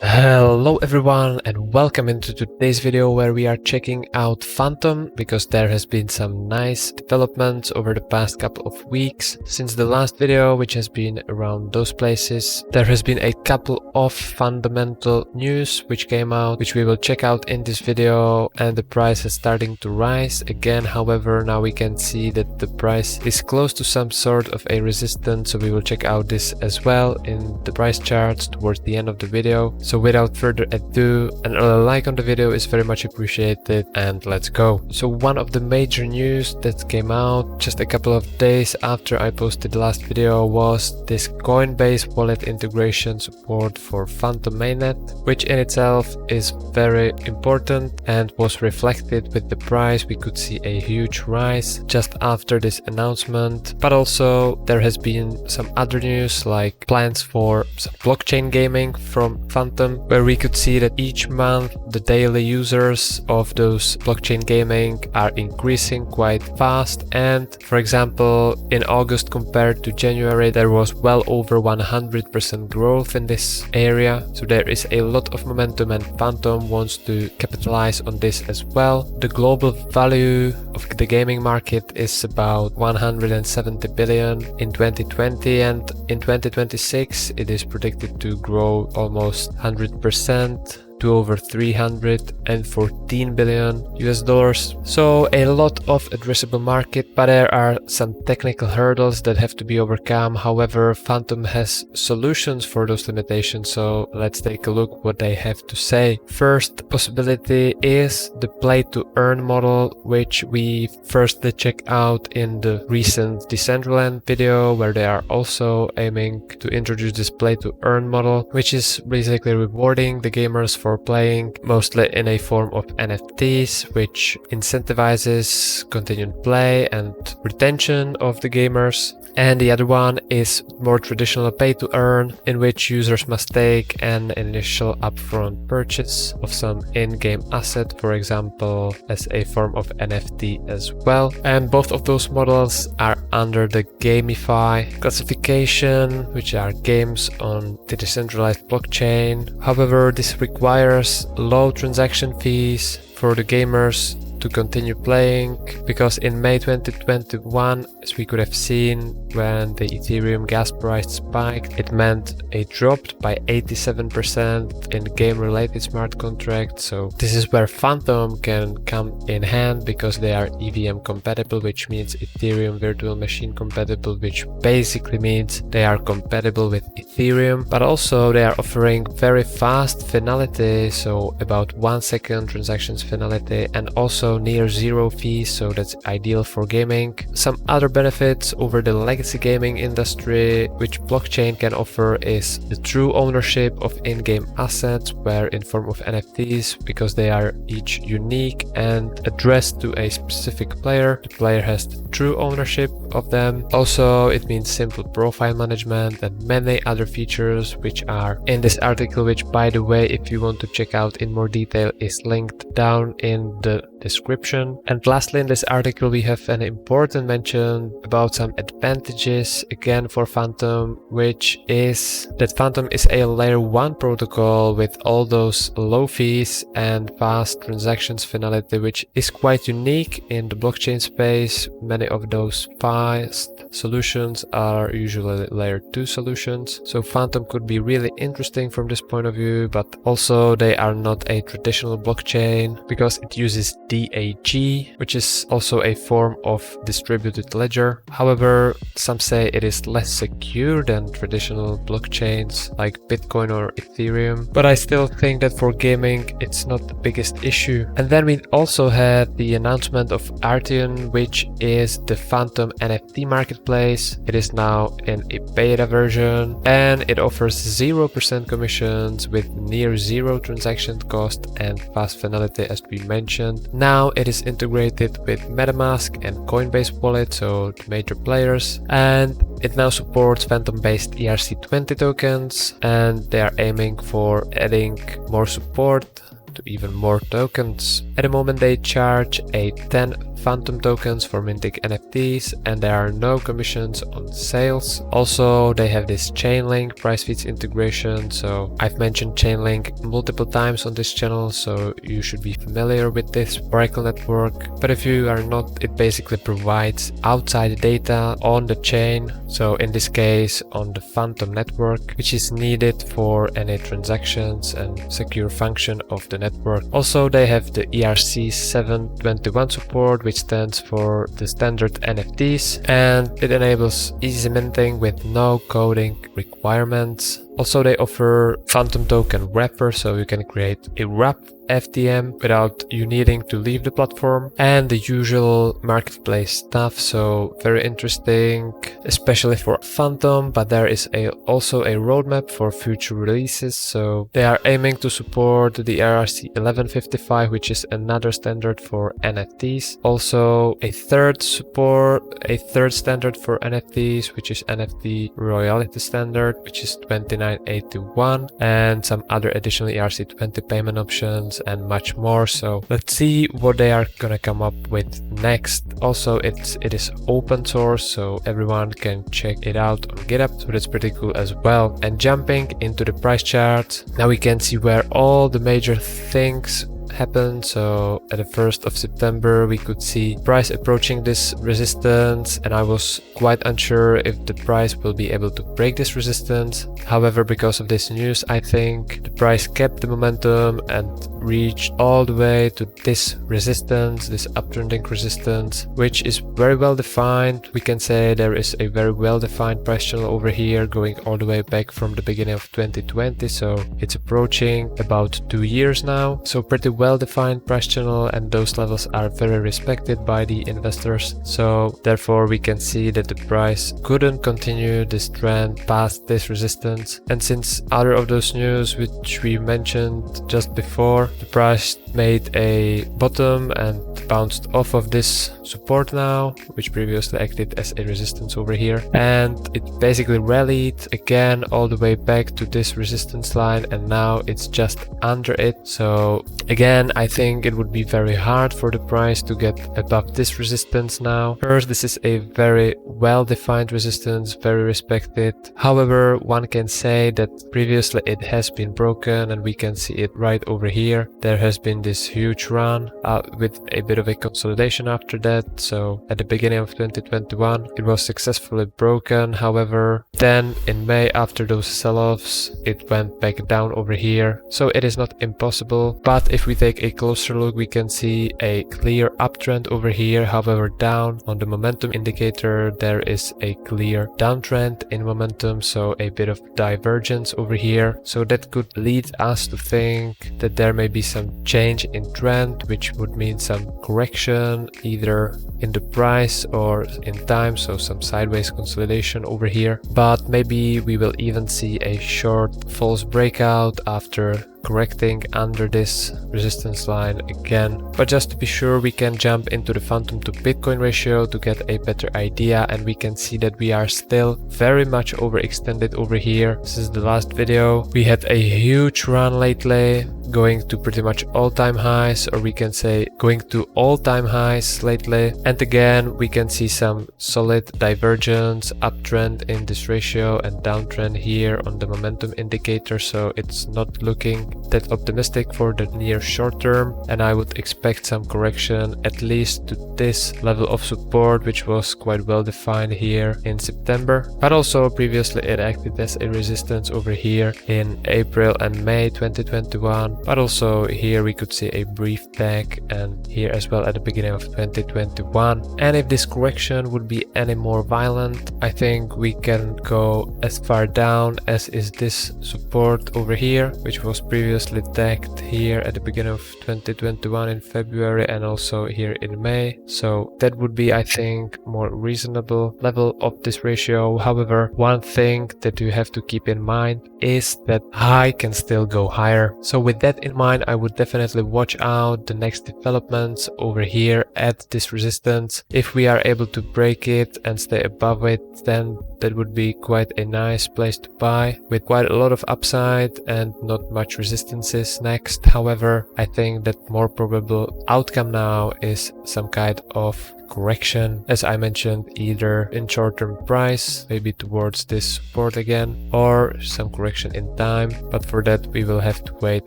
Hello everyone and welcome into today's video where we are checking out Fantom because there has been some nice developments over the past couple of weeks. Since the last video, which has been around those places, there has been a couple of fundamental news which came out, which we will check out in this video, and the price is starting to rise again. However, now we can see that the price is close to some sort of a resistance, so we will check out this as well in the price charts towards the end of the video. So without further ado, a like on the video is very much appreciated, and let's go. So one of the major news that came out just a couple of days after I posted the last video was this Coinbase Wallet integration support for Fantom mainnet, which in itself is very important and was reflected with the price. We could see a huge rise just after this announcement, but also there has been some other news like plans for some blockchain gaming from Fantom, where we could see that each month the daily users of those blockchain gaming are increasing quite fast. And for example, in August compared to January, there was well over 100% growth in this area. So there is a lot of momentum and Fantom wants to capitalize on this as well. The global value of the gaming market is about 170 billion in 2020, and in 2026 it is predicted to grow almost 100% to over 314 billion US dollars. So a lot of addressable market, but there are some technical hurdles that have to be overcome. However, Fantom has solutions for those limitations, so let's take a look what they have to say. First possibility is the play to earn model, which we firstly check out in the recent Decentraland video, where they are also aiming to introduce this play to earn model, which is basically rewarding the gamers for playing, mostly in a form of NFTs, which incentivizes continued play and retention of the gamers. And the other one is more traditional pay to earn, in which users must take an initial upfront purchase of some in-game asset, for example, as a form of NFT as well. And both of those models are under the GameFi classification, which are games on the decentralized blockchain. However, this requires low transaction fees for the gamers to continue playing, because in May 2021, as we could have seen, when the Ethereum gas price spiked, it meant a drop by 87% in game-related smart contracts. So this is where Fantom can come in hand, because they are EVM compatible, which means Ethereum virtual machine compatible, which basically means they are compatible with Ethereum, but also they are offering very fast finality, so about 1 second transactions finality, and also near zero fees, so that's ideal for gaming. Some other benefits over the legacy gaming industry which blockchain can offer is the true ownership of in-game assets, where in form of NFTs, because they are each unique and addressed to a specific player, the player has the true ownership of them. Also, it means simple profile management and many other features which are in this article, which, by the way, if you want to check out in more detail, is linked down in the description. And lastly, in this article we have an important mention about some advantages again for Fantom, which is that Fantom is a layer 1 protocol with all those low fees and fast transactions finality, which is quite unique in the blockchain space. Many of those fast solutions are usually layer 2 solutions, so Fantom could be really interesting from this point of view. But also they are not a traditional blockchain, because it uses DAG, which is also a form of distributed ledger. However, some say it is less secure than traditional blockchains like Bitcoin or Ethereum, but I still think that for gaming it's not the biggest issue. And then we also had the announcement of Artion, which is the Fantom NFT marketplace. It is now in a beta version and it offers 0% commissions with near zero transaction cost and fast finality, as we mentioned. Now it is integrated with MetaMask and Coinbase Wallet, so the major players, and it now supports Fantom-based ERC20 tokens, and they are aiming for adding more support to even more tokens. At the moment they charge a 10 Fantom tokens for minting NFTs, and there are no commissions on sales. Also, they have this Chainlink price feeds integration. So I've mentioned Chainlink multiple times on this channel, so you should be familiar with this Oracle network. But if you are not, it basically provides outside data on the chain. So in this case, on the Fantom network, which is needed for any transactions and secure function of the network. Also, they have the ERC721 support, which stands for the standard NFTs, and it enables easy minting with no coding requirements. Also, they offer Fantom token wrapper, so you can create a wrap FTM without you needing to leave the platform, and the usual marketplace stuff. So very interesting, especially for Fantom, but there is also a roadmap for future releases. So they are aiming to support the ERC 1155, which is another standard for NFTs. Also a third standard for NFTs, which is NFT royalty standard, which is 2981, and some other additional ERC20 payment options and much more. So let's see what they are gonna come up with next. Also, it is open source, so everyone can check it out on GitHub, so that's pretty cool as well. And jumping into the price chart, now we can see where all the major things happened. So at the 1st of September we could see price approaching this resistance, and I was quite unsure if the price will be able to break this resistance. However, because of this news, I think the price kept the momentum and reached all the way to this resistance, this uptrending resistance, which is very well defined. We can say there is a very well defined price channel over here going all the way back from the beginning of 2020, so it's approaching about 2 years now. So pretty well defined price channel, and those levels are very respected by the investors. So therefore we can see that the price couldn't continue this trend past this resistance. And since other of those news which we mentioned just before, the price made a bottom and bounced off of this support now, which previously acted as a resistance over here, and it basically rallied again all the way back to this resistance line, and now it's just under it. So again, I think it would be very hard for the price to get above this resistance now. First, this is a very well defined resistance, very respected. However, one can say that previously it has been broken, and we can see it right over here. There has been this huge run with a bit of a consolidation after that. So at the beginning of 2021 it was successfully broken. However, then in May, after those sell-offs, it went back down over here. So it is not impossible, but if we take a closer look, we can see a clear uptrend over here. However, down on the momentum indicator there is a clear downtrend in momentum, so a bit of divergence over here. So that could lead us to think that there may be some change in trend, which would mean some correction either in the price or in time, so some sideways consolidation over here. But maybe we will even see a short false breakout after correcting under this resistance line again. But just to be sure, we can jump into the Fantom to Bitcoin ratio to get a better idea, and we can see that we are still very much overextended over here. This is the last video. We had a huge run lately, going to pretty much all-time highs, or we can say going to all-time highs lately. And again, we can see some solid divergence, uptrend in this ratio and downtrend here on the momentum indicator. So it's not looking that optimistic for the near short term, and I would expect some correction at least to this level of support, which was quite well defined here in September. But also previously it acted as a resistance over here in April and May 2021. But also here we could see a brief tag, and here as well at the beginning of 2021. And if this correction would be any more violent, I think we can go as far down as is this support over here, which was previously tagged here at the beginning of 2021 in February, and also here in May. So that would be, I think, more reasonable level of this ratio. However, one thing that you have to keep in mind is that high can still go higher. So with that in mind, I would definitely watch out the next developments over here at this resistance. If we are able to break it and stay above it, then that would be quite a nice place to buy with quite a lot of upside and not much resistance resistances next. However, I think that more probable outcome now is some kind of correction, as I mentioned, either in short-term price, maybe towards this support again, or some correction in time. But for that we will have to wait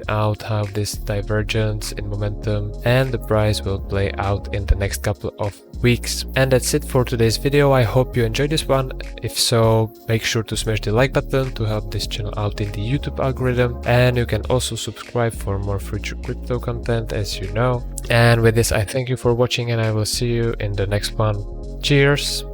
out how this divergence in momentum and the price will play out in the next couple of weeks. And that's it for today's video. I hope you enjoyed this one. If so, make sure to smash the like button to help this channel out in the YouTube algorithm, and you can also subscribe for more future crypto content, as you know. And with this, I thank you for watching, and I will see you in the next one. Cheers!